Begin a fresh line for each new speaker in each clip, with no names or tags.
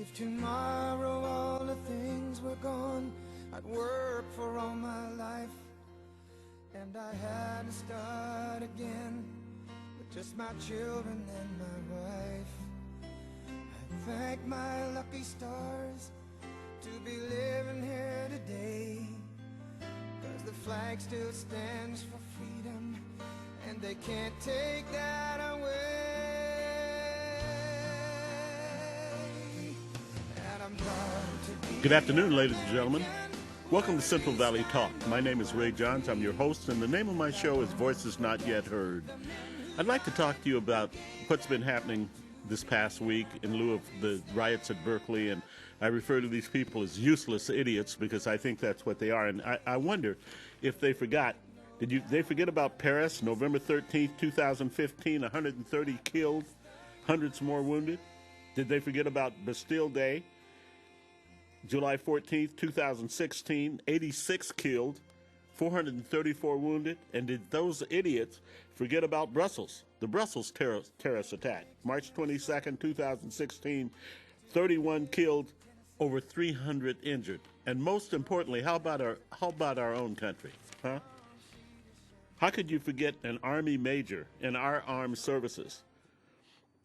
If tomorrow all the things were gone, I'd work for all my life, and I had to start again with just my children and my wife. I thank my lucky stars to be living here today, 'cause the flag still stands for freedom, and they can't take that away. And I'm proud to be.
Good afternoon, ladies and gentlemen. Welcome to Central Valley Talk. My name is Ray Johns. I'm your host, and the name of my show is Voices Not Yet Heard. I'd like to talk to you about what's been happening this past week in lieu of the riots at Berkeley, and I refer to these people as useless idiots because I think that's what they are. And I wonder if they forgot. They forget about Paris, November 13th, 2015, 130 killed, hundreds more wounded? Did they forget about Bastille Day, July 14th, 2016, 86 killed, 434 wounded? And did those idiots forget about Brussels, the Brussels terrorist attack, March 22nd, 2016, 31 killed, over 300 injured? And most importantly, how about our own country, huh? How could you forget an Army major in our armed services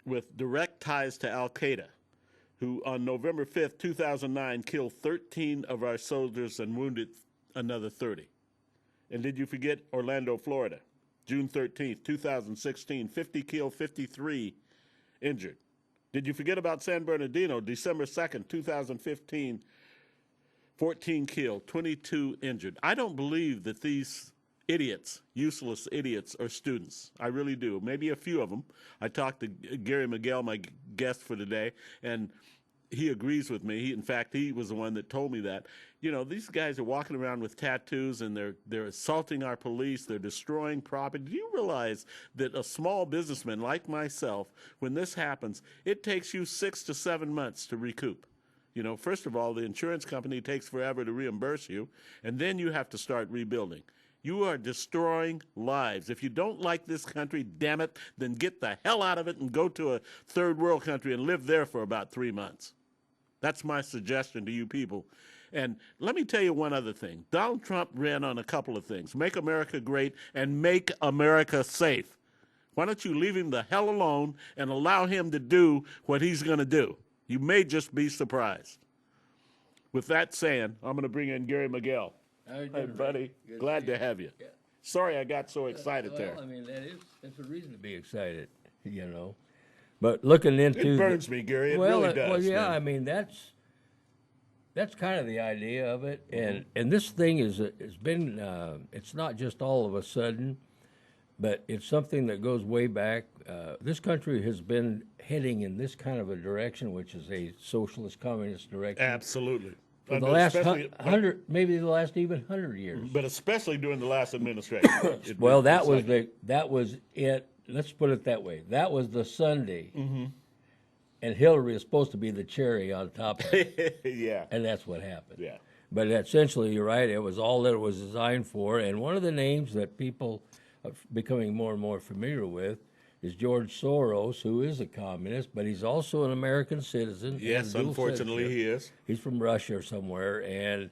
with direct ties to Al-Qaeda, who on November 5th, 2009, killed 13 of our soldiers and wounded another 30? And did you forget Orlando, Florida, June 13th, 2016, 50 killed, 53 injured? Did you forget about San Bernardino, December 2nd, 2015, 14 killed, 22 injured? I don't believe that these idiots, useless idiots, are students. I really do. Maybe a few of them. I talked to Gary Miguel, my guest for today, and he agrees with me. In fact, he was the one that told me that. You know, these guys are walking around with tattoos, and they're assaulting our police. They're destroying property. Do you realize that a small businessman like myself, when this happens, it takes you 6 to 7 months to recoup? You know, first of all, the insurance company takes forever to reimburse you, and then you have to start rebuilding. You are destroying lives. If you don't like this country, damn it, then get the hell out of it and go to a third world country and live there for about 3 months. That's my suggestion to you people. And let me tell you one other thing. Donald Trump ran on a couple of things: make America great and make America safe. Why don't you leave him the hell alone and allow him to do what he's going to do? You may just be surprised. With that saying, I'm going to bring in Gary Miguel. Hey, buddy. Glad to have you. Yeah. Sorry I got so excited there.
I mean, that's a reason to be excited, you know. But looking into...
It burns me, Gary. It really does.
Well, yeah,
man.
I mean, that's kind of the idea of it. And this thing has been, it's not just all of a sudden, but it's something that goes way back. This country has been heading in this kind of a direction, which is a socialist, communist direction.
Absolutely.
For the last 100, maybe the last even 100 years.
But especially during the last administration.
Well, that was it. Let's put it that way. That was the Sunday, and Hillary is supposed to be the cherry on top of it.
Yeah.
And that's what happened.
Yeah.
But essentially, you're right. It was all that it was designed for. And one of the names that people are becoming more and more familiar with is George Soros, who is a communist, but he's also an American citizen.
Yes, unfortunately he is.
He's from Russia or somewhere, and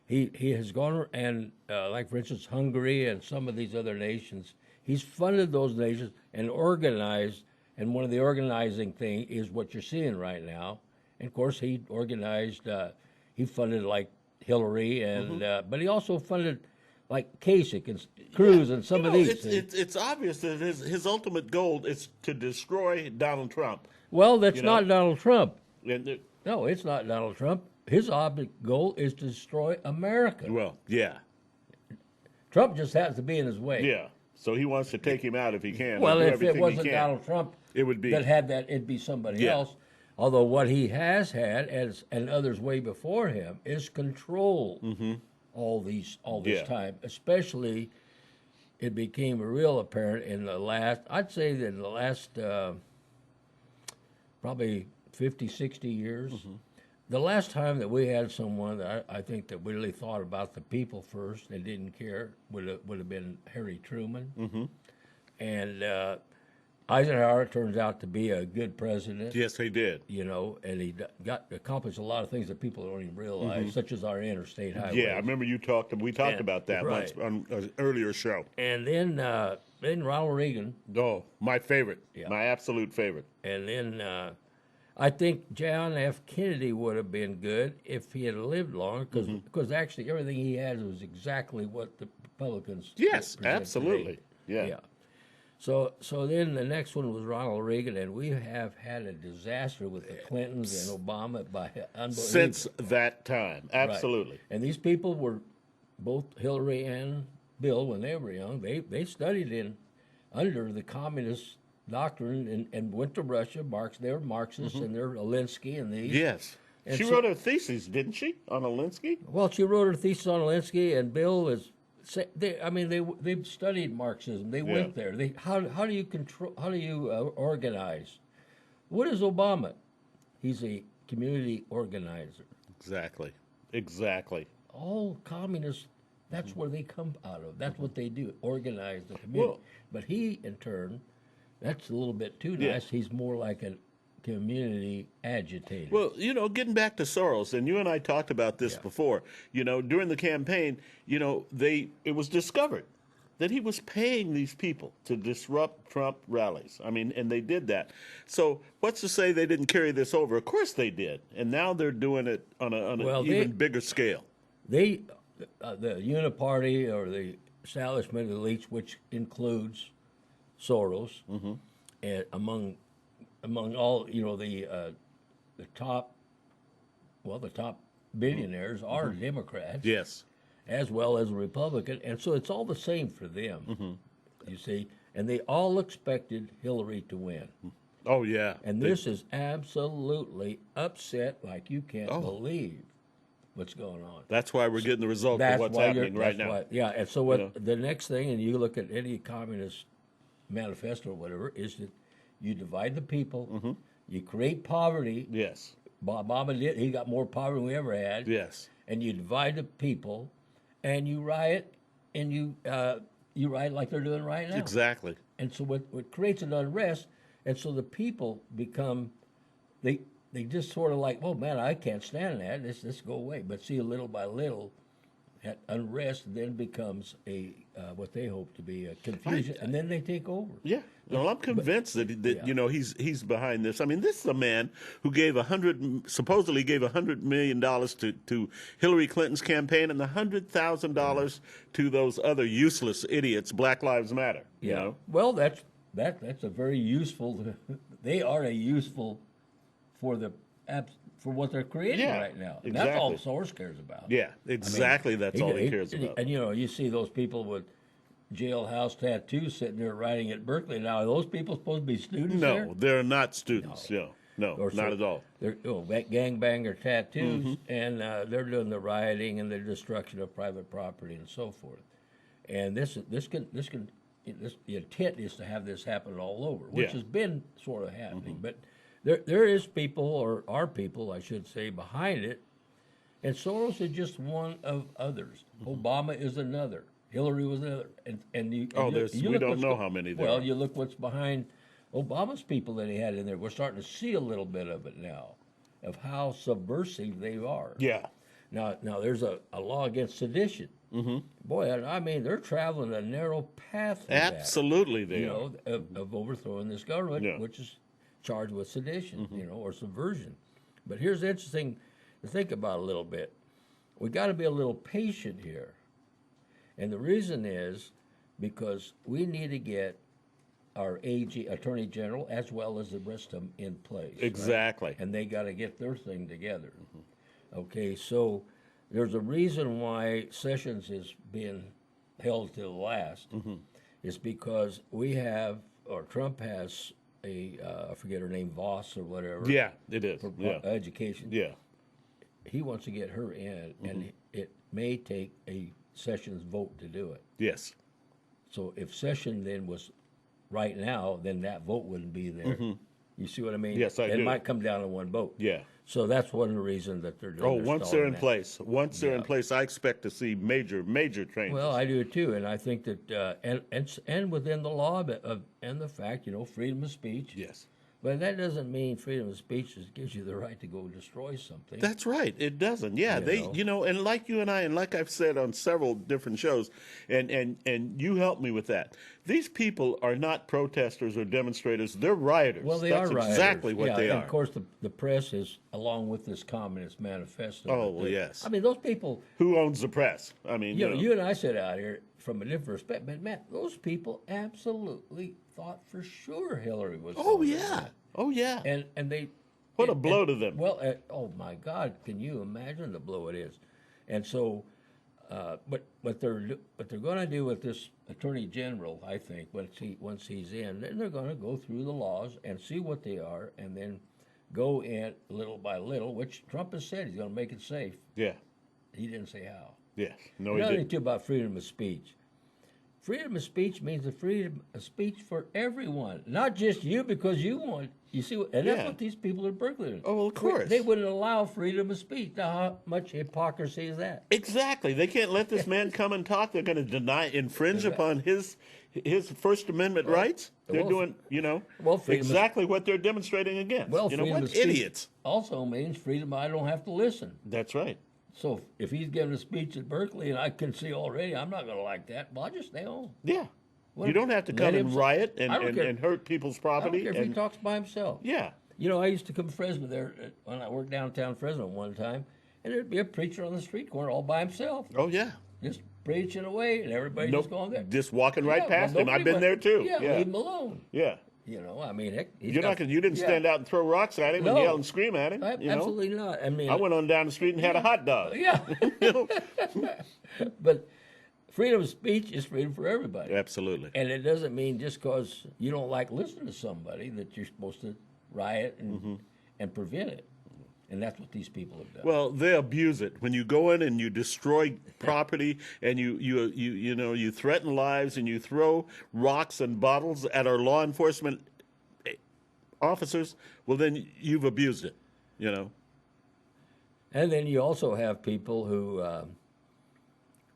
he has gone and, like for instance, Hungary and some of these other nations, he's funded those nations and organized, and one of the organizing thing is what you're seeing right now. And of course, he organized, he funded like Hillary, and but he also funded like Kasich and Cruz and some of these.
It's obvious that his ultimate goal is to destroy Donald Trump.
Well, that's not Donald Trump.
No,
it's not Donald Trump. His object goal is to destroy America.
Well, yeah.
Trump just has to be in his way.
Yeah. So he wants to take him out if he can.
Well, if it wasn't Donald Trump
it would be
that had that, it'd be somebody else. Although what he has had, and others way before him, is control all this time. Especially, it became real apparent in the last, I'd say that in the last probably 50, 60 years. The last time that we had someone that I think that really thought about the people first and didn't care would have been Harry Truman. And Eisenhower turns out to be a good president.
Yes, he did.
You know, and he got accomplished a lot of things that people don't even realize, such as our interstate highways.
Yeah, I remember we talked
And-
about that
right.
once on an earlier show.
And then Ronald Reagan,
Oh, my favorite.
Yeah.
My absolute favorite.
and then I think John F. Kennedy would have been good if he had lived longer, because actually everything he had was exactly what the Republicans.
Yes,
present
absolutely.
today.
Yeah.
So then the next one was Ronald Reagan, and we have had a disaster with the Clintons and Obama by unbelievable.
Since that time.
Right.
Absolutely.
And these people were, both Hillary and Bill, when they were young, they studied under the communist doctrine and went to Russia. They were Marxists, and they're Alinsky and these.
Yes.
And
She
so-
wrote a thesis, didn't she, on Alinsky?
Well, she wrote her thesis on Alinsky, and Bill is. They've studied Marxism. They went there. How do you control? How do you organize? What is Obama? He's a community organizer.
Exactly.
All communists, that's where they come out of. That's what they do, organize the community.
Well-
But he, in turn, that's a little bit too
Yeah.
nice. He's more like a community agitator.
Well, getting back to Soros, and you and I talked about this
Yeah.
before. During the campaign, it was discovered that he was paying these people to disrupt Trump rallies. I mean, and they did that. So what's to say they didn't carry this over? Of course they did, and now they're doing it on an even bigger scale.
the Uniparty, or the establishment elites, which includes Soros, and among all the top billionaires are Democrats,
Yes.
as well as a Republican, and so it's all the same for them. You see, and they all expected Hillary to win,
Oh yeah.
and this is absolutely upset like you can't believe what's going on.
That's why we're getting the result of what's happening right now.
And so what the next thing, and you look at any communist manifesto or whatever, is that you divide the people, you create poverty.
Yes.
Obama did; he got more poverty than we ever had.
Yes.
And you divide the people, and you riot, and you riot like they're doing right now.
Exactly.
And so what creates an unrest, and so the people become, they just sort of like, oh man, I can't stand that. This go away. But see, little by little, that unrest then becomes a what they hope to be a confusion, and then they take over.
Yeah. Well, I'm convinced that he's behind this. I mean, this is a man who supposedly gave $100 million to Hillary Clinton's campaign, and $100,000 to those other useless idiots, Black Lives Matter. You know?
Well, that's a very useful. They are a useful for what they're creating right now. And that's all Soros cares about.
Yeah, exactly. That's all he cares about.
And you see those people with jailhouse tattoos sitting there writing at Berkeley. Now, are those people supposed to be students there?
No, they're not students. No, not at all.
They're gangbanger tattoos, and they're doing the rioting and the destruction of private property and so forth. And the intent is to have this happen all over, which has been sort of happening. But there is people, or are people, I should say, behind it. And Soros is just one of others. Obama is another. Hillary was another. We
don't know how many there are.
Well, you look what's behind Obama's people that he had in there. We're starting to see a little bit of it now, of how subversive they are.
Yeah.
Now there's a law against sedition. Boy, I mean, they're traveling a narrow path.
Absolutely, they are.
Of overthrowing this government, which is charged with sedition, or subversion. But here's interesting to think about a little bit. We got to be a little patient here, and the reason is because we need to get our AG, Attorney General, as well as the rest of them in place.
Exactly.
Right? And they got to get their thing together. Okay, so there's a reason why Sessions is being held to the last. It's because Trump has I forget her name, Voss or whatever.
Yeah, it is.
For
Yeah.
education.
Yeah.
He wants to get her in, and it may take a Sessions vote to do it.
Yes.
So if Sessions then was right now, then that vote wouldn't be there. You see what I mean?
Yes, I
it
do.
might come down to one vote.
Yeah.
So that's one of the reasons that they're doing.
Oh, once they're in
that.
place, I expect to see major changes.
Well, I do too, and I think that and within the law and the fact, freedom of speech.
Yes.
But that doesn't mean freedom of speech gives you the right to go destroy something.
That's right. It doesn't. Yeah, and like you and I, and like I've said on several different shows, and you helped me with that. These people are not protesters or demonstrators. They're rioters.
Well, they
That's
are rioters.
exactly what they
and
are.
Of course, the press is along with this Communist Manifesto.
Oh, well, yes.
I mean, those people.
Who owns the press? I mean,
You and I sit out here from a different respect, but man, those people absolutely thought for sure Hillary was.
Oh yeah. Oh yeah.
And they.
What a blow to them.
Well, oh my God, can you imagine the blow it is? And so, but what they're going to do with this Attorney General, I think, once he's in, then they're going to go through the laws and see what they are, and then go in little by little, which Trump has said he's going to make it safe.
Yeah.
He didn't say how.
Yes. No,
Another
he
thing
didn't.
too about freedom of speech. Freedom of speech means the freedom of speech for everyone, not just you because you want. You see, and that's
Yeah.
what these people in Berkeley do.
Oh, well, of course.
They wouldn't allow freedom of speech. Now, how much hypocrisy is that?
Exactly. They can't let this man come and talk. They're going to infringe upon his First Amendment rights. They're
well,
doing,
freedom
exactly what they're demonstrating against.
Well,
you know
freedom
what?
of speech
Idiots.
also means freedom. I don't have to listen.
That's right.
So if he's giving a speech at Berkeley, and I can see already, I'm not going to like that. Well, I'll just stay home.
Yeah.
Well,
you don't have to
let
come
him
and
say-
riot
I don't care.
and hurt people's
I
property.
don't care if he talks by himself.
Yeah.
I used to come to Fresno there when I worked downtown Fresno one time, and there'd be a preacher on the street corner all by himself,
Oh, yeah.
just preaching away, and everybody just going there.
Just walking right
Yeah,
past
well,
him. I've
nobody
been there too.
Yeah,
Yeah.
leave him alone.
Yeah.
I mean, heck, he's
You
got-
didn't
yeah.
stand out and throw rocks at him and
No.
yell and scream at him.
Absolutely not. I mean,
I went on down the street and had a hot dog.
yeah,
You know?
but freedom of speech is freedom for everybody.
Absolutely.
And it doesn't mean just because you don't like listening to somebody that you're supposed to riot and prevent it. And that's what these people have done.
Well, they abuse it. When you go in and you destroy property and you threaten lives and you throw rocks and bottles at our law enforcement officers, well, then you've abused it,
And then you also have people who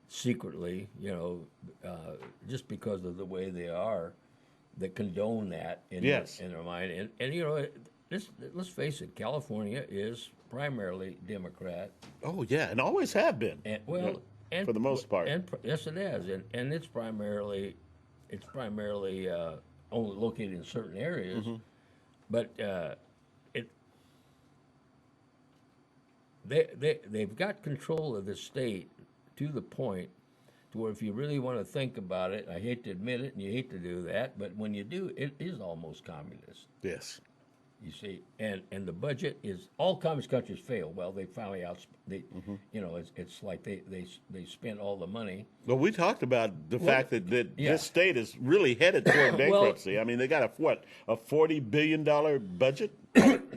secretly, just because of the way they are, that condone that in
Yes.
their mind. And let's face it, California is primarily Democrat.
Oh, yeah, and always have been.
And
for the most part.
Yes, it is, and it's primarily only located in certain areas, but they've got control of the state to the point to where if you really want to think about it, I hate to admit it, and you hate to do that, but when you do, it is almost communist.
Yes.
You see, and the budget is all communist countries fail. Well, they finally it's like they spent all the money.
Well, we talked about the fact that
yeah.
this state is really headed toward bankruptcy. I mean, they got a $40 billion budget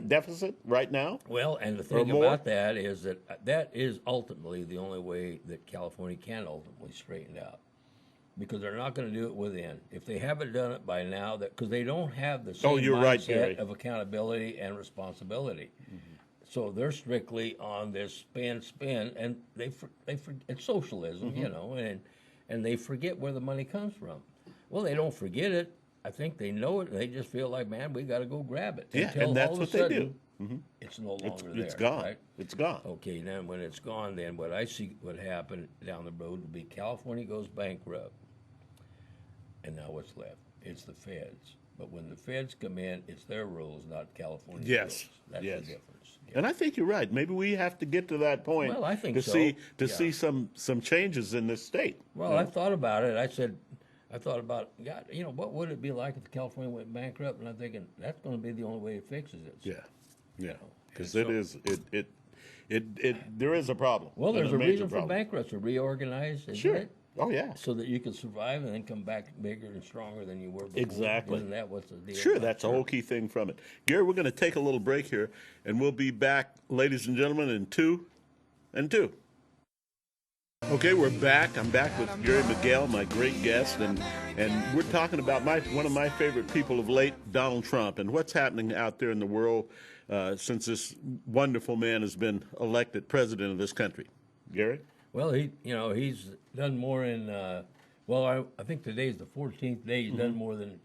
deficit right now.
Well, and the thing
more?
about that is that is ultimately the only way that California can ultimately straighten out, because they're not going to do it within. If they haven't done it by now, because they don't have the same
you're right,
mindset
Gary.
of accountability and responsibility. So they're strictly on this spin, and it's socialism, and they forget where the money comes from. Well, they don't forget it. I think they know it. They just feel like, man, we got to go grab it.
Yeah,
Until
and that's
all of a
what they
sudden,
do.
It's no longer there.
It's gone.
Right?
It's gone.
Okay, then when it's gone, then what I see would happen down the road would be California goes bankrupt, and now what's left? It's the feds. But when the feds come in, it's their rules, not California's
Yes,
rules. That's
yes.
the difference. Yeah.
And I think you're right. Maybe we have to get to that point
Well, I think
to
so.
see
Yeah.
some changes in this state.
Well, I thought about it. I thought about, God, what would it be like if California went bankrupt? And I'm thinking that's going to be the only way it fixes it.
Yeah, because
And
there is a problem.
Well, there's a
major
reason for
problem.
bankruptcy, reorganize, isn't
Sure.
it?
Oh yeah.
So that you can survive and then come back bigger and stronger than you were before.
Exactly.
Isn't that what's the deal?
Sure,
about
that's a
it?
whole key thing from it. Gary, we're going to take a little break here, and we'll be back, ladies and gentlemen, in 2 and 2. Okay, we're back. I'm back with Gary Miguel, my great guest, and we're talking about one of my favorite people of late, Donald Trump, and what's happening out there in the world since this wonderful man has been elected president of this country. Gary?
Well, he's done more in. I think today's the 14th day. He's done more than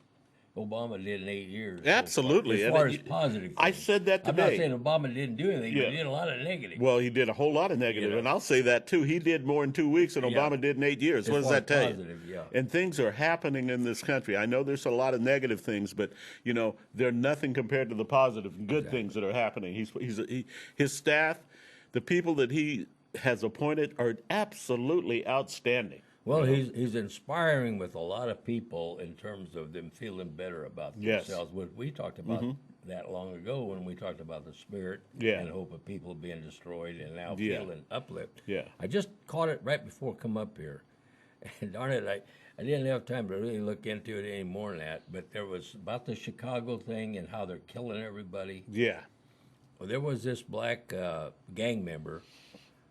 Obama did in 8 years.
Absolutely.
As far as positive
I
things.
said that today.
I'm not saying Obama didn't do anything, but he did a lot of negative.
Well, he did a whole lot of negative, and I'll say that too. He did more in 2 weeks than Obama did in 8 years. What does that tell you? And things are happening in this country. I know there's a lot of negative things, but they're nothing compared to the positive and good things that are happening. His staff, the people that he has appointed, are absolutely outstanding.
Well, he's inspiring with a lot of people in terms of them feeling better about themselves. We talked about that long ago when we talked about the spirit and hope of people being destroyed and now feeling uplift.
Yeah.
I just caught it right before I come up here. And darn it, I didn't have time to really look into it any more than that, but there was about the Chicago thing and how they're killing everybody.
Yeah.
Well, there was this black gang member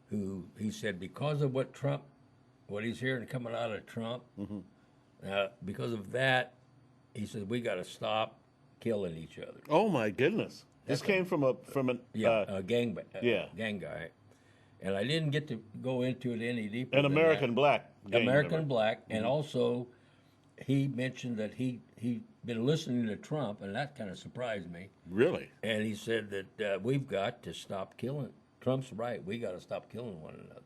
who he said because of what he's hearing coming out of Trump, because of that, he said we got to stop killing each other.
Oh my goodness! This came from a
gang guy, and I didn't get to go into it any deeper.
An American black,
and also he mentioned that he'd been listening to Trump, and that kind of surprised me.
Really?
And he said that we've got to stop killing. Trump's right. We got to stop killing one another.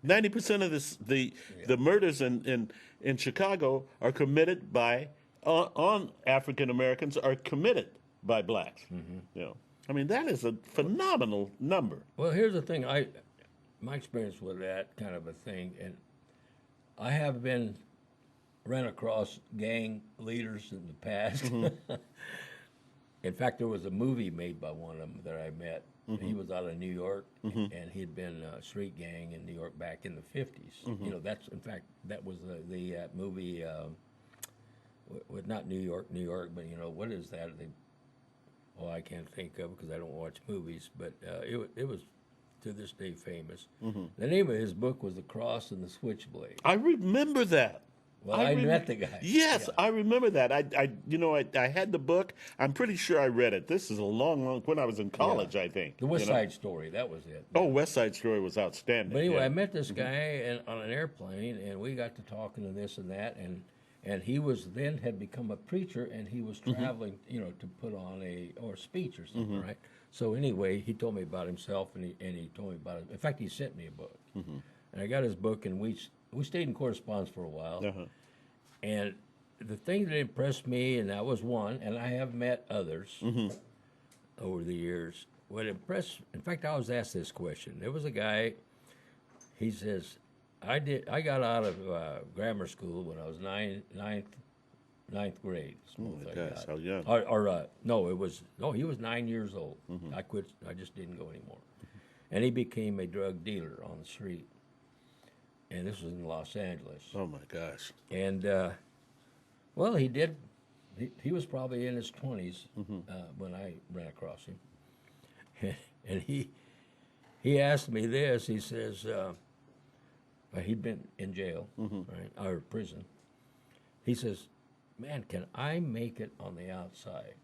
90% of the murders in Chicago are committed by on African Americans are committed by blacks. I mean that is a phenomenal number.
Well, here's the thing. My experience with that kind of a thing, and I have ran across gang leaders in the past. In fact, there was a movie made by one of them that I met. He was out of New York, and he'd been a street gang in New York back in the 50s. That was the movie, not New York, but what is that? I can't think of it because I don't watch movies, but it was to this day famous. The name of his book was The Cross and the Switchblade.
I remember that.
Well, I met the guy.
Yes, I remember that. I had the book. I'm pretty sure I read it. This is a long when I was in college, I think.
The West Side Story, that was it.
Oh, West Side Story was outstanding.
But anyway, I met this guy on an airplane, and we got to talking to this and that, and he had become a preacher, and he was traveling, to put on a speech or something, right? So anyway, he told me about himself, and he told me about it. In fact, he sent me a book, and I got his book, and we stayed in correspondence for a while. And the thing that impressed me, and that was one, and I have met others over the years. In fact, I was asked this question. There was a guy, he says, I got out of grammar school when I was ninth grade.
Oh my gosh, how young.
He was 9 years old. I quit, I just didn't go anymore. And he became a drug dealer on the street. And this was in Los Angeles.
Oh my gosh!
And he did. He was probably in his 20s when I ran across him, and he asked me this. He says he'd been in jail, right, or prison. He says, "Man, can I make it on the outside?"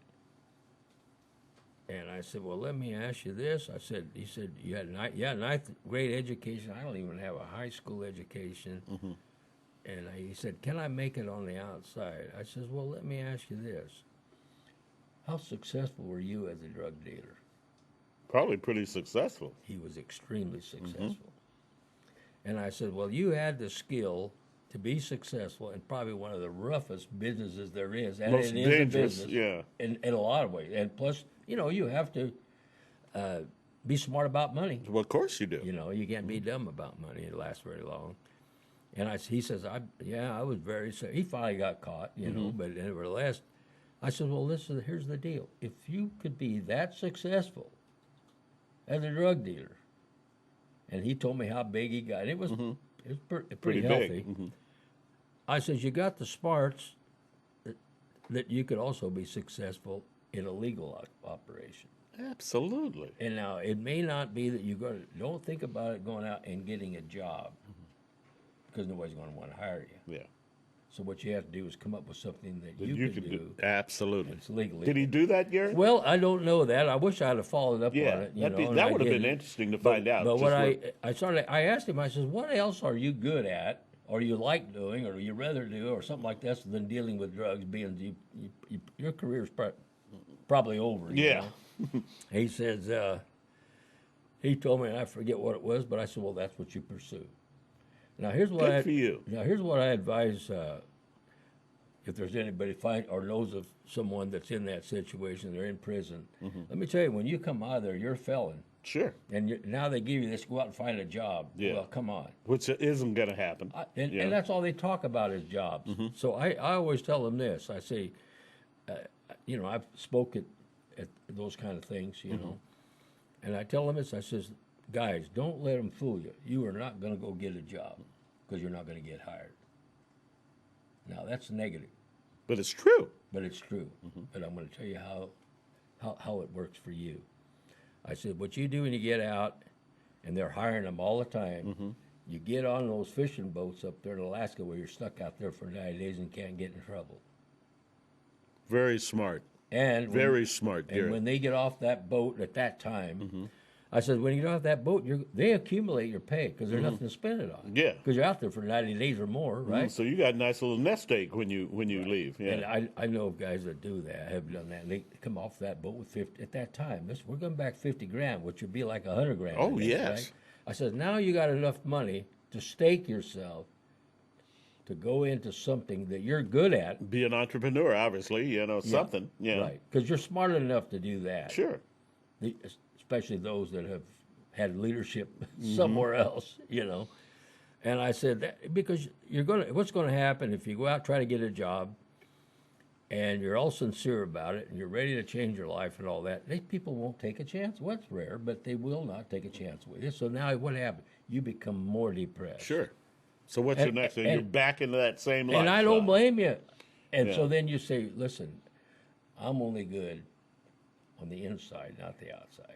And I said, well, let me ask you this. He said, you had ninth grade education. I don't even have a high school education. And he said, can I make it on the outside? I said, well, let me ask you this. How successful were you as a drug dealer?
Probably pretty successful.
He was extremely successful. And I said, well, you had the skill to be successful in probably one of the roughest businesses there is. And
most
it is
dangerous,
a business in a lot of ways. And plus, you have to be smart about money.
Well, of course you do.
You can't be dumb about money. It lasts very long. And he says, I was very sick. He finally got caught, but nevertheless, I said, well, here's the deal. If you could be that successful as a drug dealer, and he told me how big he got. It was pretty healthy.
Big.
I says, you got the smarts that you could also be successful in a legal operation.
Absolutely.
And now it may not be that don't think about it going out and getting a job because nobody's going to want to hire you.
Yeah.
So what you have to do is come up with something that
You
you
could
can do.
Absolutely.
It's legally.
Did he do that, Gary?
Well, I don't know that. I wish I'd have followed up
Yeah,
on it.
that would have been interesting to find out.
But
just
what I asked him, I said, what else are you good at, or you like doing, or you rather do, or something like this than dealing with drugs? Being your career's probably over. you
Yeah.
know? He says, he told me, and I forget what it was, but I said, well, that's what you pursue. Now here's what
Good for you.
Now here's what I advise. If there's anybody or knows of someone that's in that situation, they're in prison. Let me tell you, when you come out of there, you're a felon.
Sure.
And now they give you this, go out and find a job.
Yeah.
Well, come on.
Which isn't going to happen.
And that's all they talk about is jobs. So I always tell them this. I say, I've spoke at those kind of things, you know. And I tell them this. I says, guys, don't let them fool you. You are not going to go get a job because you're not going to get hired. Now, that's negative.
But it's true.
But it's true. But I'm going to tell you how it works for you. I said, what you do when you get out, and they're hiring them all the time, you get on those fishing boats up there in Alaska where you're stuck out there for 90 days and can't get in trouble.
Very smart.
And
Very smart, Gary.
And when they get off that boat at that time, I said, when you get off that boat, they accumulate your pay because there's nothing to spend it on.
Yeah.
Because you're out there for 90 days or more, right?
So you got a nice little nest egg when you leave. Yeah.
And I know of guys that do that, have done that. And they come off that boat with 50 at that time. We're going back 50 grand, which would be like 100 grand.
Oh,
today,
yes.
Right? I said, now you got enough money to stake yourself to go into something that you're good at.
Be an entrepreneur, obviously, something. Yeah.
Right. Because you're smart enough to do that.
Sure.
Especially those that have had leadership somewhere else, And I said that because what's going to happen if you go out, try to get a job, and you're all sincere about it, and you're ready to change your life and all that, people won't take a chance. Well, it's rare, but they will not take a chance with you. So now what happens? You become more depressed.
Sure. So what's your next thing? You're back into that same life.
And I don't blame you. And
Yeah.
so then you say, listen, I'm only good on the inside, not the outside.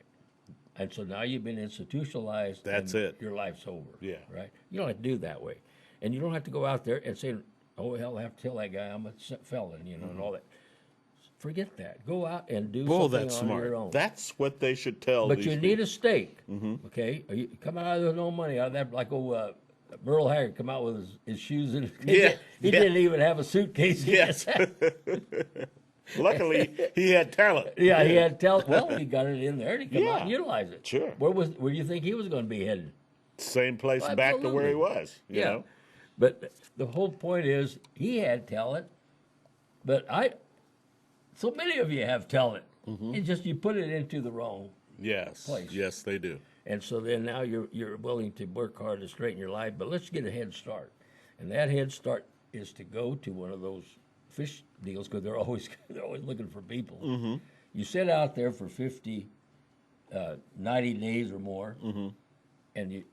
And so now you've been institutionalized.
That's
and
it.
Your life's over.
Yeah.
Right? You don't have to do it that way. And you don't have to go out there and say, oh, hell, I have to tell that guy I'm a felon, and all that. Forget that. Go out and do something
that's
on
smart.
your own.
That's what they should tell
But
these
you
people.
need a stake, okay? You come out of there with no money. Out of that, like Merle Haggard come out with his shoes in.
Yeah,
He didn't even have a suitcase.
Yes. Luckily, he had talent.
Yeah, he had talent. Well, he got it in there, and he come out and
Yeah.
utilize it.
Sure.
Where do you think he was going to be headed?
Same place
Well,
back to where he
absolutely.
was. You know?
But the whole point is he had talent, but so many of you have talent. It's just you put it into the wrong.
Yes.
Place.
Yes, they do.
And so then now you're willing to work hard to straighten your life, but let's get a head start. And that head start is to go to one of those fish deals because they're always looking for people. You sit out there for 90 days or more, and you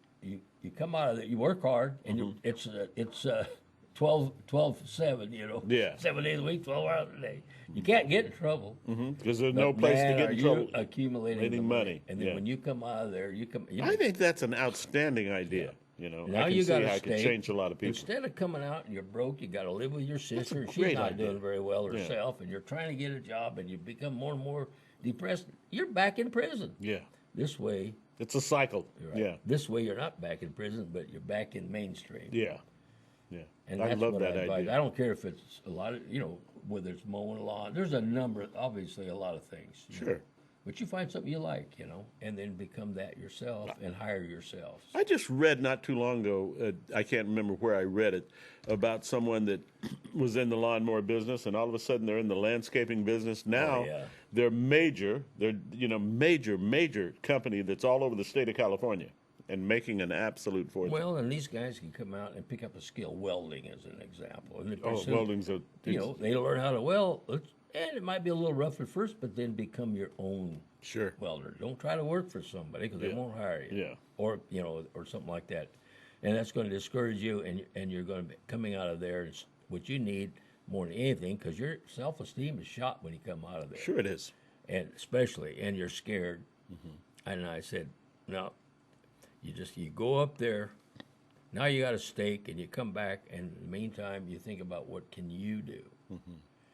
come out of it. You work hard, and it's 12/7.
Yeah.
7 days a week, 12 hours a day. You can't get in trouble.
Because there's no place
Man,
to get
are
in
you
trouble.
accumulating the
money.
and then
Yeah.
when you come out of there,
I think that's an outstanding idea.
Now
I can
you
see
got
how
to
it could
stay.
change a lot of people.
Instead of coming out and you're broke, you got to live with your sister, and she's
great
not
idea.
doing very well herself, and you're trying to get a job, and you become more and more depressed. You're back in prison.
Yeah.
This way,
It's a cycle.
right,
Yeah.
This way you're not back in prison, but you're back in mainstream.
Yeah. Yeah.
And
I
that's
love
what
that
I advise.
idea.
I don't care if it's a lot of, whether it's mowing lawn. There's a number, obviously, a lot of things.
Sure.
But you find something you like, and then become that yourself and hire yourselves.
I just read not too long ago, I can't remember where I read it, about someone that was in the lawnmower business, and all of a sudden they're in the landscaping business. Now
yeah.
they're major company that's all over the state of California and making an absolute fortune.
Well, and these guys can come out and pick up a skill. Welding is an example. And
Welding's a...
they learn how to weld, and it might be a little rough at first, but then become your own
Sure.
welder. Don't try to work for somebody because they won't hire you.
Yeah.
Or or something like that, and that's going to discourage you, and you're going to be coming out of there. And what you need more than anything, because your self-esteem is shot when you come out of there.
Sure it is.
and especially, and you're scared. And I said, no, you go up there. Now you got a stake, and you come back, and in the meantime, you think about what can you do.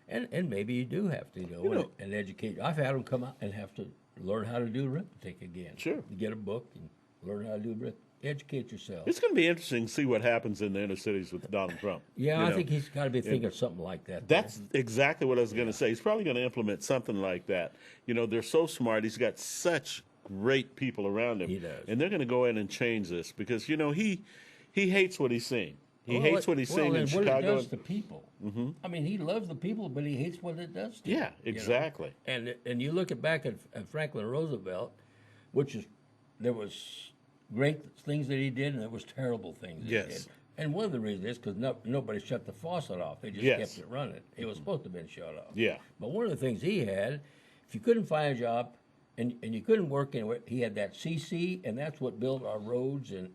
And maybe you do have to, and educate. I've had them come out and have to learn how to do arithmetic again.
Sure.
Get a book and learn how to do arithmetic. Educate yourself.
It's going to be interesting to see what happens in the inner cities with Donald Trump.
Yeah, I think he's got to be thinking of something like that.
That's exactly what I was going to say. He's probably going to implement something like that. They're so smart. He's got such great people around him.
He does.
And they're going to go in and change this because, he hates what he's seeing. He hates what he's seeing in Chicago.
What it does to people. I mean, he loves the people, but he hates what it does to
Yeah, exactly.
And you look back at Franklin Roosevelt, there was great things that he did, and there was terrible things that he did. And one of the reasons is because nobody shut the faucet off. They just kept it running. It was supposed to have been shut off.
Yeah.
But one of the things he had, if you couldn't find a job and you couldn't work anywhere, he had that CC, and that's what built our roads and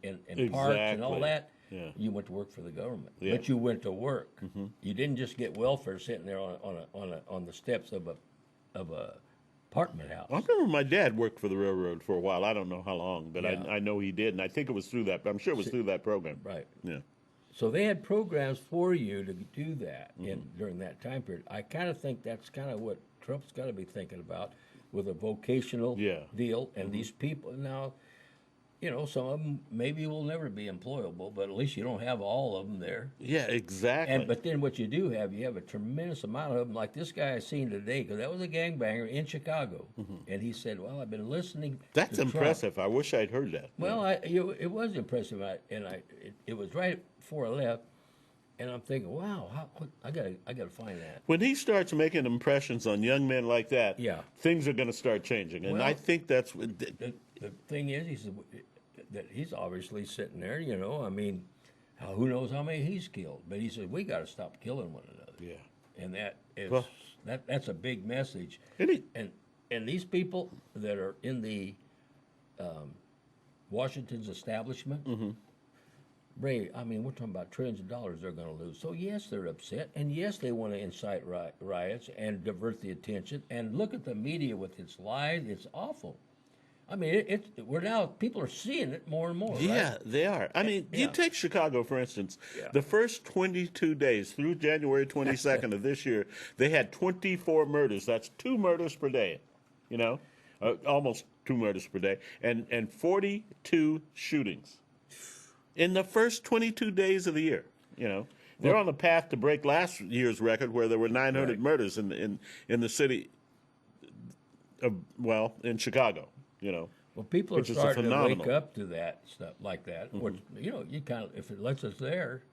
parks and all that.
Yeah.
You went to work for the government,
Yeah.
but you went to work. You didn't just get welfare sitting there on the steps of a apartment house.
I remember my dad worked for the railroad for a while. I don't know how long, but
Yeah.
I know he did, and I think it was through that. I'm sure it was through that program.
Right.
Yeah.
So they had programs for you to do that during that time period. I kind of think that's kind of what Trump's got to be thinking about with a vocational deal. And these people now, some of them maybe will never be employable, but at least you don't have all of them there.
Yeah, exactly.
But then what you do have, you have a tremendous amount of them, like this guy I seen today, because that was a gangbanger in Chicago. And he said, well, I've been listening
That's
to Trump.
Impressive. I wish I'd heard that.
Well, it was impressive, it was right before I left, and I'm thinking, wow, I gotta find that.
When he starts making impressions on young men like that,
Yeah.
things are going to start changing. And
Well,
I think that's what...
The thing is, he said that he's obviously sitting there, I mean, who knows how many he's killed, but he said we got to stop killing one another.
Yeah.
And that is
Well-
that's a big message.
And
And these people that are in the Washington's establishment, Ray, I mean, we're talking about trillions of dollars they're going to lose. So yes, they're upset, and yes, they want to incite riots and divert the attention. And look at the media with its lies; it's awful. I mean, people are seeing it more and more.
Yeah,
right?
they are. I mean, you take Chicago, for instance.
Yeah.
The first 22 days through January 22nd of this year, they had 24 murders. That's 2 murders per day, almost 2 murders per day, and 42 shootings in the first 22 days of the year. They're on the path to break last year's record, where there were 900 murders in the city of in Chicago.
Well, people are
which is
starting to
phenomenal.
wake up to that stuff like that. Which, you kind of, if it lets us there,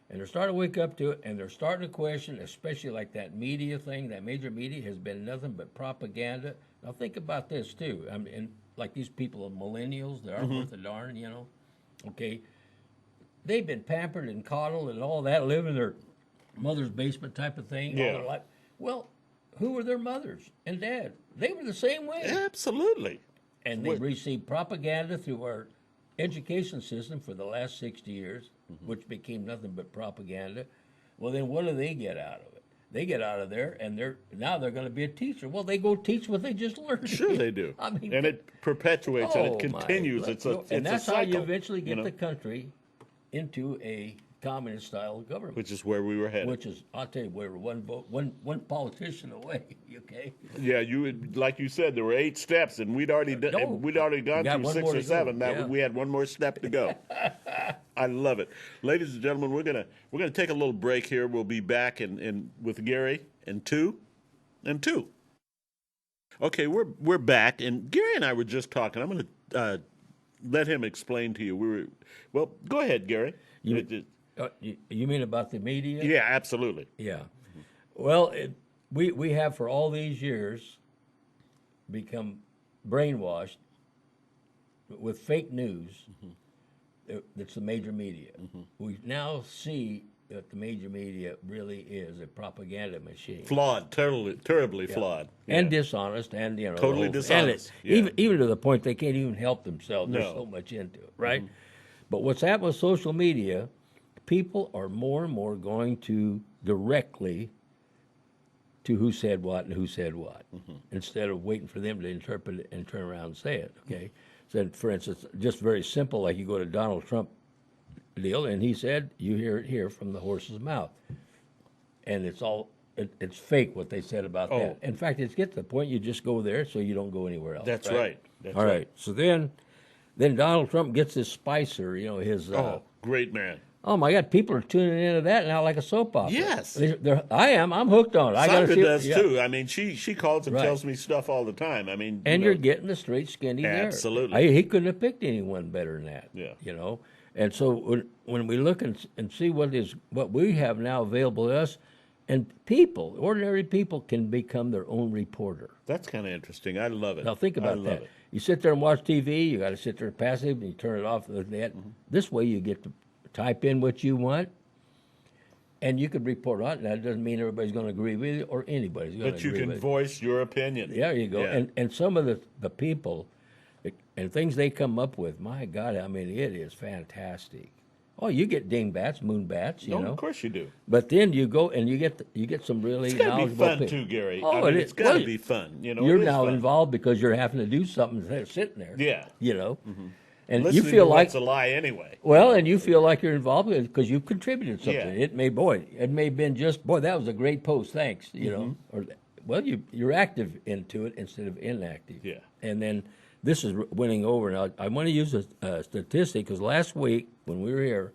and they're starting to wake up to it, and they're starting to question, especially like that media thing. That major media has been nothing but propaganda. Now think about this too. I mean, like these people are millennials. They aren't worth a darn. Okay, they've been pampered and coddled and all that, live in their mother's basement type of thing all their life. Well, who were their mothers and dads? They were the same way.
Absolutely.
And they received propaganda through our education system for the last 60 years, which became nothing but propaganda. Well, then what do they get out of it? They get out of there, and they're going to be a teacher. Well, they go teach what they just learned.
Sure they do.
I mean,
and it perpetuates and it
my,
continues.
and that's
a
how
cycle,
you eventually get the country into a communist-style government.
which is where we were headed.
Which is, I'll tell you, we're one politician away. Okay.
Yeah, like you said, there were 8 steps, and we'd already gone
got
through
one
6
more
or
to
7.
go.
We had one more step to go. I love it, ladies and gentlemen. We're gonna take a little break here. We'll be back with Gary and two. Okay, we're back, and Gary and I were just talking. I'm gonna let him explain to you. Go ahead, Gary.
You mean about the media?
Yeah, absolutely.
Yeah. Well, we have for all these years become brainwashed with fake news. That's the major media. We now see that the major media really is a propaganda machine.
Flawed, terribly flawed.
And dishonest, and
Totally dishonest.
Even to the point they can't even help themselves. There's so much into it, right? But what's happened with social media, people are more and more going to directly to who said what and who said what, instead of waiting for them to interpret it and turn around and say it. Okay, so for instance, just very simple, like you go to Donald Trump deal, and he said, "You hear it here from the horse's mouth," and it's fake what they said about that. In fact, it's get to the point you just go there so you don't go anywhere else.
That's right. That's
All right. So then Donald Trump gets his Spicer, his.
Great man.
Oh my God! People are tuning into that now like a soap opera.
Yes.
I am. I'm hooked on it. I gotta
Sandra
see
does too. I mean, she calls and
Right.
tells me stuff all the time. I mean,
And you're getting the straight skinny there.
Absolutely.
He couldn't have picked anyone better than that.
Yeah.
And so when we look and see what we have now available to us, and ordinary people can become their own reporter.
That's kind of interesting. I love it.
Now think about
I love
that.
it.
You sit there and watch TV. You got to sit there passive, and you turn it off. This way, you get to type in what you want, and you could report on it. Now, that doesn't mean everybody's going to agree with you or anybody's going to
But
agree
you can
with you.
voice your opinion.
There you go.
Yeah.
And some of the people and things they come up with, my God, I mean, it is fantastic. Oh, you get dingbats, moonbats, you know.
Of course you do.
But then you go and you get some really
It's got to be
knowledgeable
fun
people.
too, Gary.
Oh,
I mean,
it
it's
is.
got to
Well,
be fun.
You're
it is
now
fun.
involved because you're having to do something instead of sitting there.
Yeah.
And
Listening
you feel
to
like
what's a lie anyway.
well, and you feel like you're involved because you've contributed something.
Yeah.
It may have been just that was a great post, thanks. Or you're active into it instead of inactive.
Yeah.
And then this is winning over. Now I want to use a statistic because last week when we were here,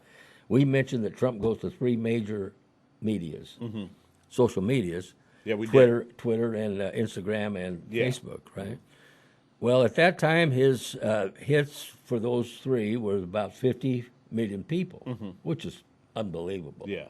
we mentioned that Trump goes to 3 major medias, social medias.
Yeah, we
Twitter and Instagram and
Yeah.
Facebook, right? Well, at that time, his hits for those 3 were about 50 million people, which is unbelievable.
Yeah.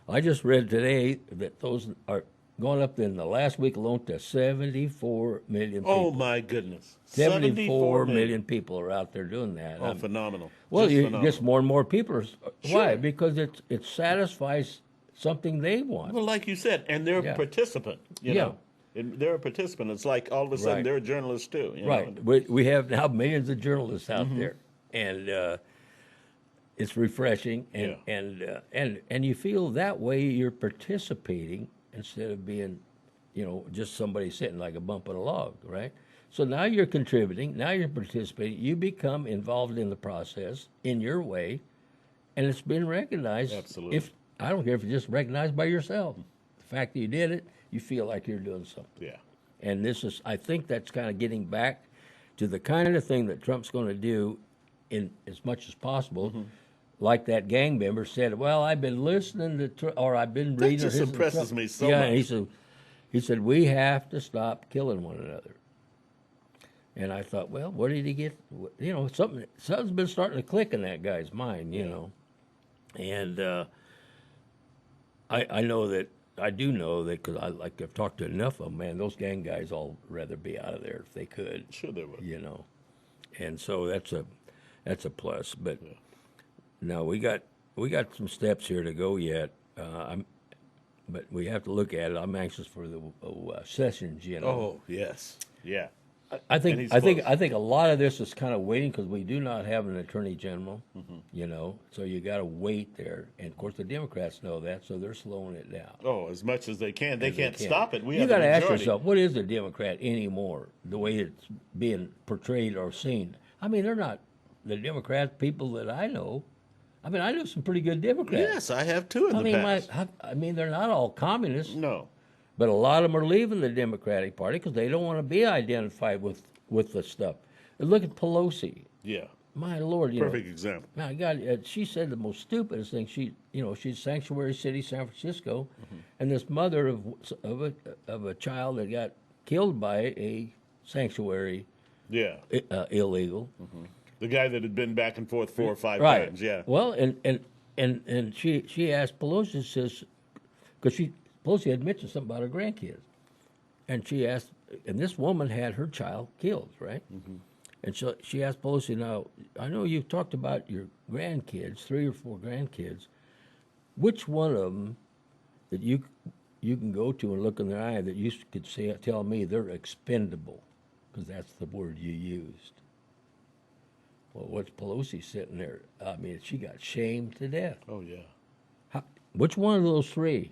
I just read today that those are going up in the last week alone to 74 million people.
Oh my goodness.
74 million people are out there doing that.
Oh, phenomenal.
Well,
Just phenomenal.
just more and more people are.
Sure.
Why? Because it satisfies something they want.
Well, like you said, and they're a participant. You
Yeah.
know, and they're a participant. It's like all of a sudden
Right.
they're a journalist too. You know?
Right. We have now millions of journalists out there, and it's refreshing, and you feel that way you're participating instead of being, just somebody sitting like a bump on a log, right? So now you're contributing, now you're participating, you become involved in the process in your way, and it's been recognized.
Absolutely.
If I don't care if it's just recognized by yourself, the fact that you did it, you feel like you're doing something.
Yeah.
And I think that's kind of getting back to the kind of thing that Trump's going to do in as much as possible. Like that gang member said, well, I've been listening to, or I've been reading.
just
his-
impresses me so
yeah,
much.
and he said, we have to stop killing one another. And I thought, well, where did he get, something's been starting to click in that guy's mind, And I know that, I do know that because I've talked to enough of them, man, those gang guys all rather be out of there if they could.
Sure they would.
And so that's a plus. But now we got some steps here to go yet. But we have to look at it. I'm anxious for the Sessions.
Oh yes. Yeah.
I
And
think
he's
I think
close.
I think a lot of this is kind of waiting because we do not have an attorney general. So you got to wait there. And of course the Democrats know that, so they're slowing it down.
Oh, as much as they can. They
As
can't
can.
stop it. We
You
have
got
a
to ask
majority.
yourself, what is a Democrat anymore? The way it's being portrayed or seen. I mean, they're not the Democrat people that I know. I mean, I know some pretty good Democrats.
Yes, I have two in the past.
I mean, they're not all communists,
No.
but a lot of them are leaving the Democratic Party because they don't want to be identified with the stuff. And look at Pelosi.
Yeah.
My Lord,
Perfect example.
My God, she said the most stupidest thing. She's Sanctuary City, San Francisco, and this mother of a child that got killed by a sanctuary
Yeah.
illegal.
The guy that had been back and forth 4 or 5
Right.
times. Yeah.
Well, and she asked Pelosi, says, because Pelosi had mentioned something about her grandkids, and she asked, and this woman had her child killed, right? And so she asked Pelosi, now, I know you've talked about your grandkids, 3 or 4 grandkids. Which one of them that you can go to and look in their eye that you could tell me they're expendable? Because that's the word you used. Well, what's Pelosi sitting there? I mean, she got shamed to death.
Oh, yeah.
Which one of those 3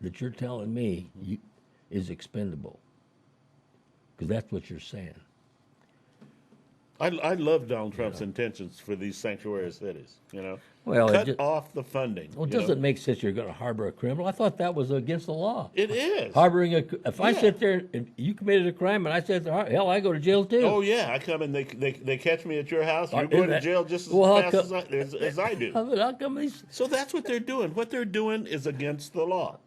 that you're telling me expendable. Because that's what you're saying.
I love Donald Trump's intentions for these sanctuary cities.
Well,
cut off the funding.
Well, it doesn't make sense you're going to harbor a criminal. I thought that was against the law.
It is.
Harboring if I sit there and you committed a crime and I said, hell, I go to jail too.
Oh yeah, I come and they catch me at your house. You're going to jail just as fast as I do.
How come these?
So that's what they're doing. What they're doing is against the law.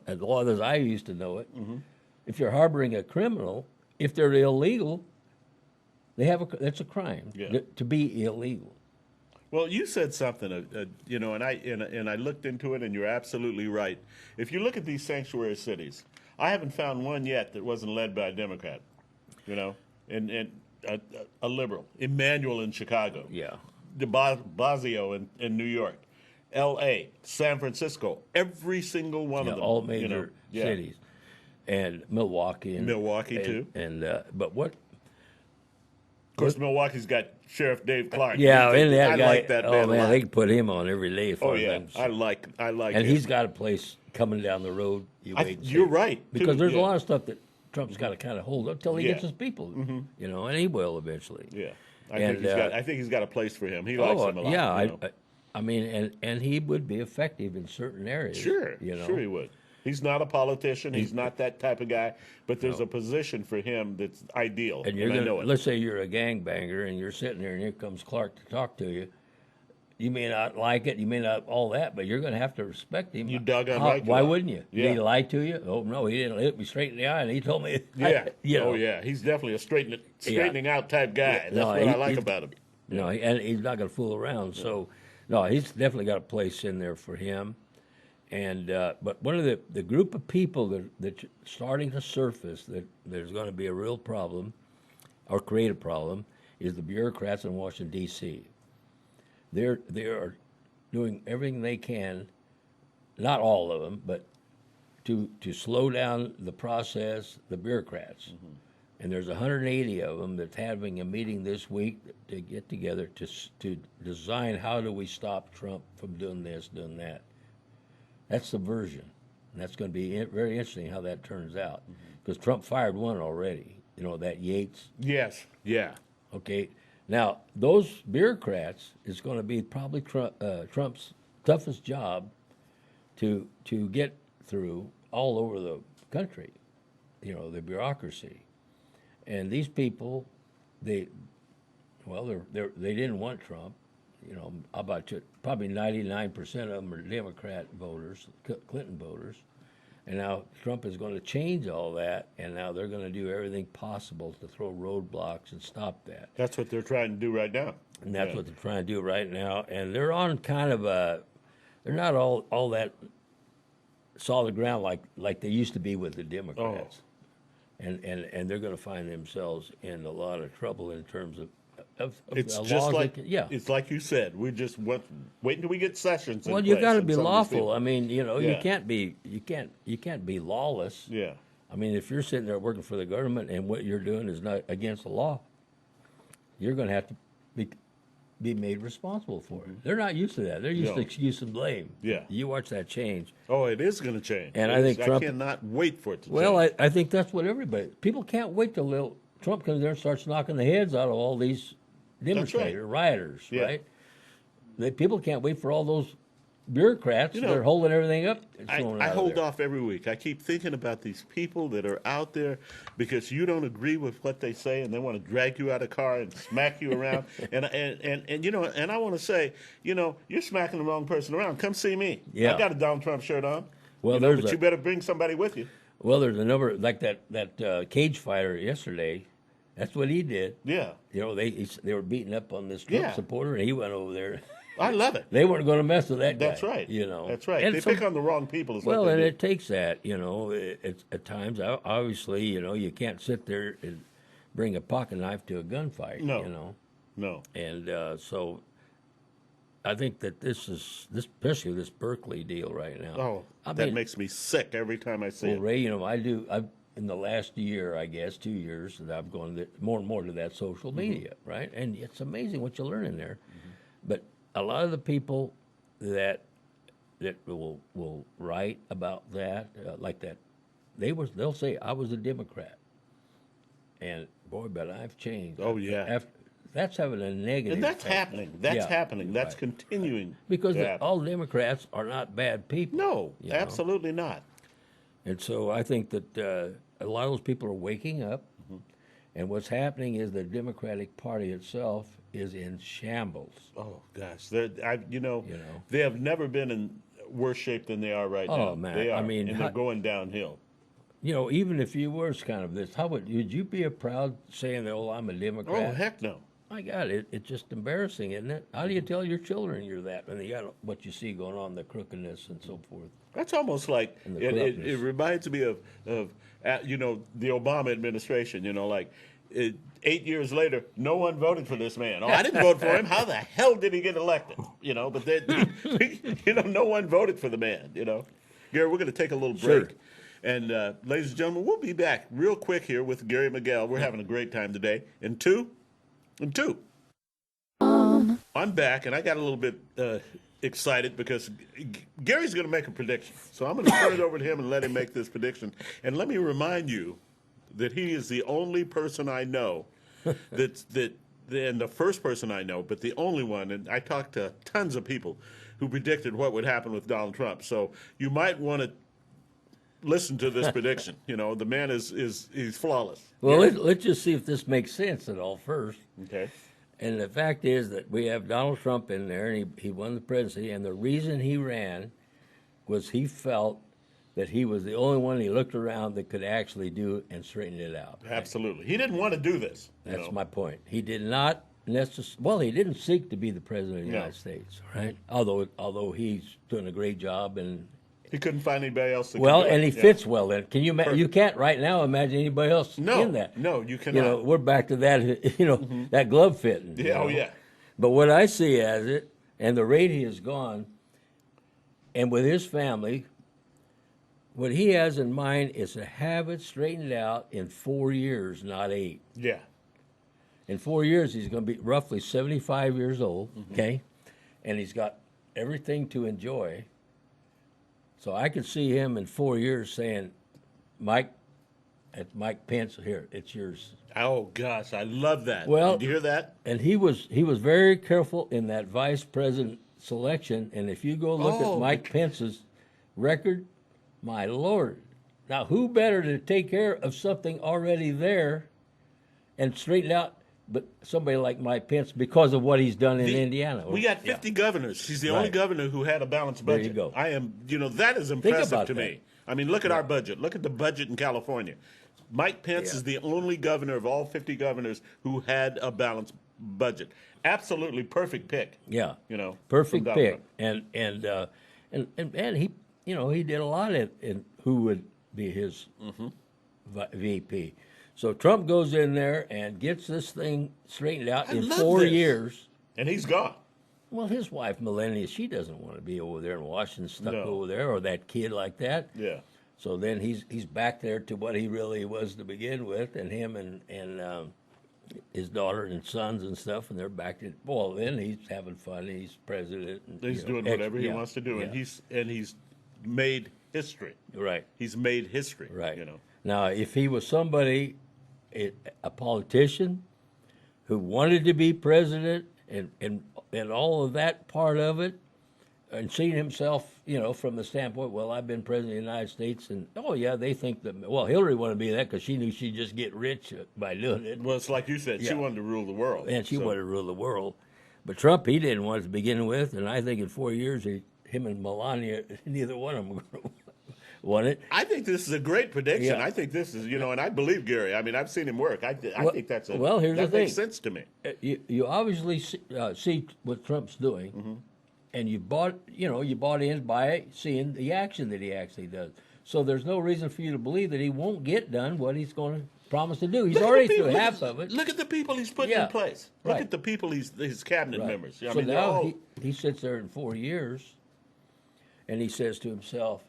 As long as I used to know it, if you're harboring a criminal, if they're illegal, that's a crime to be illegal.
Well, you said something, and I looked into it, and you're absolutely right. If you look at these sanctuary cities, I haven't found one yet that wasn't led by a Democrat, and a liberal. Emmanuel in Chicago, de Blasio in New York, L.A., San Francisco, every single one of them,
all major cities, and Milwaukee,
too.
But what?
Of course, Milwaukee's got Sheriff Dave Clark.
Yeah, and that guy.
Like that man.
Oh man, they can put him on every day.
Oh yeah, I like.
And
him.
he's got a place coming down the road.
You're right.
Because there's a lot of stuff that Trump's got to kind of hold up till he gets his people. And he will eventually.
Yeah, I think he's got a place for him. He likes him a lot.
Yeah, I mean, and he would be effective in certain areas.
Sure, sure he would. He's not a politician. He's not that type of guy. But there's a position for him that's ideal.
And let's say you're a gangbanger and you're sitting there and here comes Clark to talk to you. You may not like it. You may not all that, but you're going to have to respect him.
You doggone right.
Why wouldn't you?
Yeah.
Did he lie to you? Oh, no, he didn't hit me straight in the eye, and he told me.
Yeah. Oh, yeah. He's definitely a straightening out type guy. That's what I like about him.
No, and he's not going to fool around. Yeah. So, no, he's definitely got a place in there for him. And but one of the group of people that's starting to surface that there's going to be a real problem or create a problem is the bureaucrats in Washington, D.C. They are doing everything they can, not all of them, but to slow down the process, the bureaucrats. And there's 180 of them that's having a meeting this week to get together to design how do we stop Trump from doing this, doing that. That's the version. And that's going to be very interesting how that turns out. Because Trump fired one already, that Yates.
Yes, yeah.
Okay. Now, those bureaucrats is going to be probably Trump's toughest job to get through all over the country, the bureaucracy. And these people, they didn't want Trump. Probably 99% of them are Democrat voters, Clinton voters. And now Trump is going to change all that, and now they're going to do everything possible to throw roadblocks and stop that.
That's what they're trying to do right now.
And that's what they're trying to do right now. And they're on kind of they're not all that solid ground like they used to be with the Democrats. Oh. And they're going to find themselves in a lot of trouble in terms of
it's just like it's like you said. We just wait until we get Sessions.
Well, you got to be lawful. I mean, you can't be lawless.
Yeah.
I mean, if you're sitting there working for the government and what you're doing is not against the law, you're going to have to be made responsible for it. They're not used to that. They're used to excuse and blame.
Yeah.
You watch that change.
Oh, it is going to change.
And I think Trump.
I cannot wait for it to change.
Well, I think that's what people can't wait till Trump comes there and starts knocking the heads out of all these demonstrators, rioters, right? People can't wait for all those bureaucrats that are holding everything up.
I hold off every week. I keep thinking about these people that are out there because you don't agree with what they say, and they want to drag you out of the car and smack you around. and I want to say, you're smacking the wrong person around. Come see me.
Yeah.
I got a Donald Trump shirt on.
Well,
but you better bring somebody with you.
Well, there's a number like that cage fighter yesterday. That's what he did.
Yeah.
They were beating up on this Trump supporter, and he went over there.
I love it.
They weren't going to mess with that guy.
That's right. That's right.
And
they pick on the wrong people.
It takes that. It's, at times, obviously, you can't sit there and bring a pocket knife to a gunfight.
No. No.
And so, I think that especially this Berkeley deal right now.
Oh, that makes me sick every time I see it.
Well, Ray, I've in the last year, I guess 2 years, that I've gone more and more to that social media, right? And it's amazing what you learn in there. But a lot of the people that will write about that, like that they'll say I was a Democrat, and boy, but I've changed.
Oh, yeah.
That's having a negative.
And that's
effect.
happening. That's
Yeah,
happening. That's
right.
continuing.
Because
to happen.
all Democrats are not bad people.
No,
you know?
absolutely not.
And so I think that a lot of those people are waking up, and what's happening is the Democratic Party itself is in shambles.
Oh gosh, they have never been in worse shape than they are right now.
Oh, man.
They are,
I mean,
and they're going downhill.
You know, even if you were kind of this, would you be a proud saying that? Oh, I'm a Democrat.
Oh heck no.
My God, it's just embarrassing, isn't it? How do you tell your children you're that when you got what you see going on, the crookedness and so forth?
That's almost like
And the
it
corruptness.
reminds me of the Obama administration. 8 years later, no one voted for this man. Oh, I didn't vote for him. How the hell did he get elected? But no one voted for the man. Gary, we're going to take a little break.
Sure.
And ladies and gentlemen, we'll be back real quick here with Gary Miguel. We're having a great time today. In two. I'm back, and I got a little bit excited because Gary's going to make a prediction. So I'm going to turn it over to him and let him make this prediction. And let me remind you that he is the only person I know and the first person I know, but the only one, and I talked to tons of people who predicted what would happen with Donald Trump. So you might want to listen to this prediction. The man he's flawless.
Well, let's just see if this makes sense at all first.
Okay.
And the fact is that we have Donald Trump in there, and he won the presidency, and the reason he ran was he felt that he was the only one he looked around that could actually do and straighten it out.
Absolutely. He didn't want to do this.
That's my point. He did not he didn't seek to be the president of the United States, right? Although he's doing a great job, and
he couldn't find anybody else.
And he fits well. Then can you? You can't right now imagine anybody else in that.
No, you cannot.
We're back to that. That glove fitting.
Yeah. Oh yeah.
But what I see as it, and the rate he has gone, and with his family, what he has in mind is to have it straightened out in 4 years, not 8.
Yeah.
In 4 years, he's going to be roughly 75 years old, okay? And he's got everything to enjoy. So I could see him in 4 years saying, Mike Pence, here, it's yours.
Oh, gosh, I love that.
Well,
did you hear that?
And he was very careful in that vice president selection. And if you go look at Mike Pence's record, my Lord. Now, who better to take care of something already there and straighten out but somebody like Mike Pence because of what he's done in Indiana?
We got 50 governors. He's the only governor who had a balanced budget.
There you go.
I am, that is impressive to
that.
me. I mean, look at our budget. Look at the budget in California. Mike Pence is the only governor of all 50 governors who had a balanced budget. Absolutely perfect pick.
Yeah.
from
Perfect
Donald
pick.
Trump.
And he he did a lot in who would be his VP. So Trump goes in there and gets this thing straightened out in
love
4
this.
years.
And he's gone.
Well, his wife, Melania, she doesn't want to be over there in Washington, stuck
No.
over there, or that kid like that.
Yeah.
So then he's back there to what he really was to begin with, and him and his daughter and sons and stuff, and they're back to, well, then he's having fun, he's president. And,
He's doing whatever he wants to do, and he's made history.
Right.
He's made history.
Right. Now, if he was somebody, a politician who wanted to be president and all of that part of it, and seeing himself, from the standpoint, well, I've been president of the United States, and they think that, well, Hillary wanted to be that because she knew she'd just get rich by doing it.
Well, it's like you said, she wanted to rule the world.
And she wanted to rule the world. But Trump, he didn't want it to begin with, and I think in 4 years, him and Melania, neither one of them won it.
I think this is a great prediction.
Yeah.
I think this is, and I believe Gary. I mean, I've seen him work. I think
Here's
that
the thing.
makes sense to me.
You obviously see what Trump's doing, and you bought in by seeing the action that he actually does. So there's no reason for you to believe that he won't get done what he's going to promise to do. He's already through half of it.
Look at the people he's putting in place. Look at the people his cabinet members. I
So
mean,
now he sits there in 4 years, and he says to himself,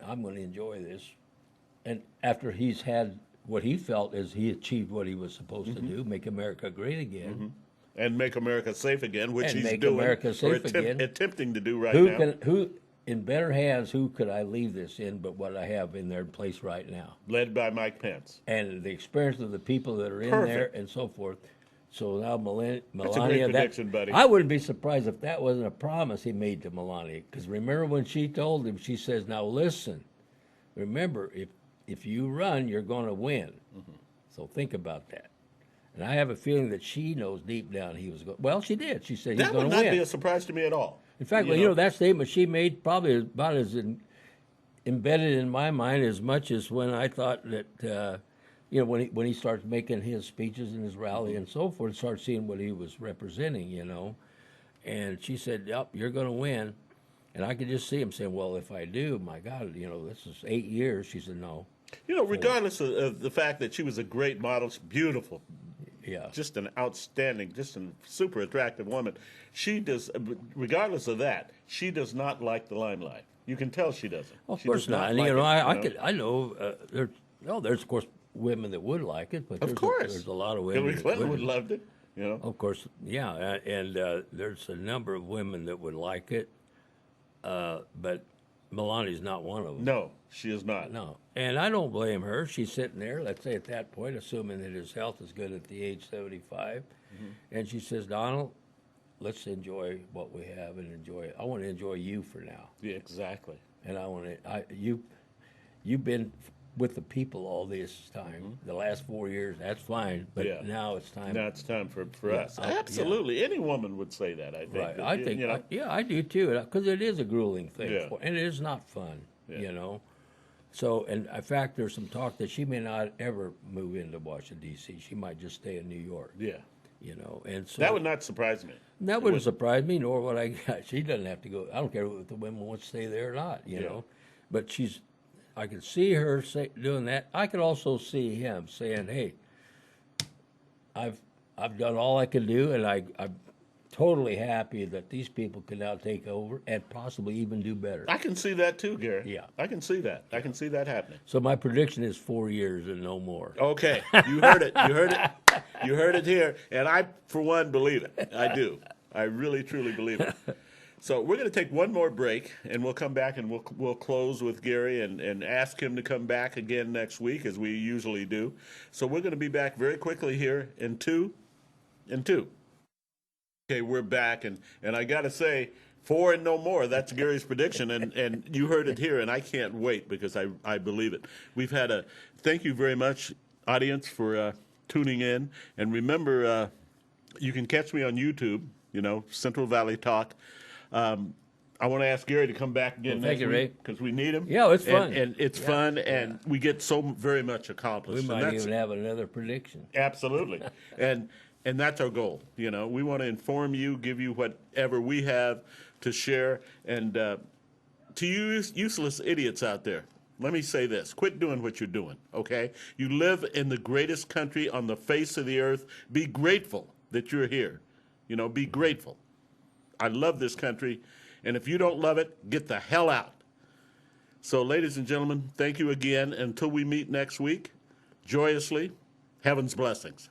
I'm going to enjoy this. And after he's had what he felt as he achieved what he was supposed to do, make America great again.
and make America safe again, which
And
he's
make
doing
America safe
or
again.
attempting to do right now.
Who in better hands, who could I leave this in but what I have in their place right now?
Led by Mike Pence.
And the experience of the people that are in
Perfect.
there and so forth. So now Melania,
That's a great prediction, buddy.
I wouldn't be surprised if that wasn't a promise he made to Melania. Because remember when she told him, she says, now listen, remember, if you run, you're going to win. Mm-hmm. So think about that. And I have a feeling that she knows deep down he was going. Well, she did. She said he's
That
going
would
to
not
win.
be a surprise to me at all.
In fact, that statement she made probably about as embedded in my mind as much as when I thought that, when he starts making his speeches and his rally and so forth, start seeing what he was representing, And she said, yep, you're going to win. And I could just see him saying, well, if I do, my God, this is 8 years. She said, no.
Regardless of the fact that she was a great model, she's beautiful, just an outstanding, just a super attractive woman, she does, regardless of that, she does not like the limelight. You can tell she doesn't.
Well, of
she
course
does
not. And,
like
I know there's, of course, women that would like it, but there's a lot of women
Hillary Clinton would loved it,
Of course, yeah, and there's a number of women that would like it, but Melania's not one of them.
No, she is not.
No, and I don't blame her. She's sitting there, let's say at that point, assuming that his health is good at the age 75, and she says, Donald, let's enjoy what we have and enjoy it. I want to enjoy you for now.
Yeah, exactly.
And I want to. You've been with the people all this time, the last 4 years. That's fine, but now it's time.
Now it's time for us. Absolutely, any woman would say that. I think.
Right. I think. I do too, because it is a grueling thing,
Yeah.
and it is not fun. So, and in fact, there's some talk that she may not ever move into Washington D.C. She might just stay in New York.
Yeah.
And so
that would not surprise me.
That wouldn't surprise me, nor would I. She doesn't have to go. I don't care if the women want to stay there or not. You know, but I could see her doing that. I could also see him saying, "Hey, I've done all I can do, and I'm totally happy that these people can now take over and possibly even do better."
I can see that too, Gary.
Yeah.
I can see that. I can see that happening.
So my prediction is 4 years and no more.
Okay, you heard it. You heard it. You heard it here, and I, for one, believe it. I do. I really, truly believe it. So we're going to take one more break, and we'll come back and we'll close with Gary and ask him to come back again next week, as we usually do. So we're going to be back very quickly here in two. Okay, we're back, and I got to say, 4 and no more. That's Gary's prediction, and you heard it here, and I can't wait because I believe it. We've had thank you very much, audience, for tuning in. And remember, you can catch me on YouTube, Central Valley Talk. I want to ask Gary to come back again next week because we need him.
Yeah, it's fun.
And it's fun, and we get so very much accomplished.
We might even have another prediction.
Absolutely. And that's our goal. We want to inform you, give you whatever we have to share. And to you useless idiots out there, let me say this. Quit doing what you're doing, okay? You live in the greatest country on the face of the earth. Be grateful that you're here. Be grateful. I love this country. And if you don't love it, get the hell out. So, ladies and gentlemen, thank you again. Until we meet next week, joyously, heaven's blessings.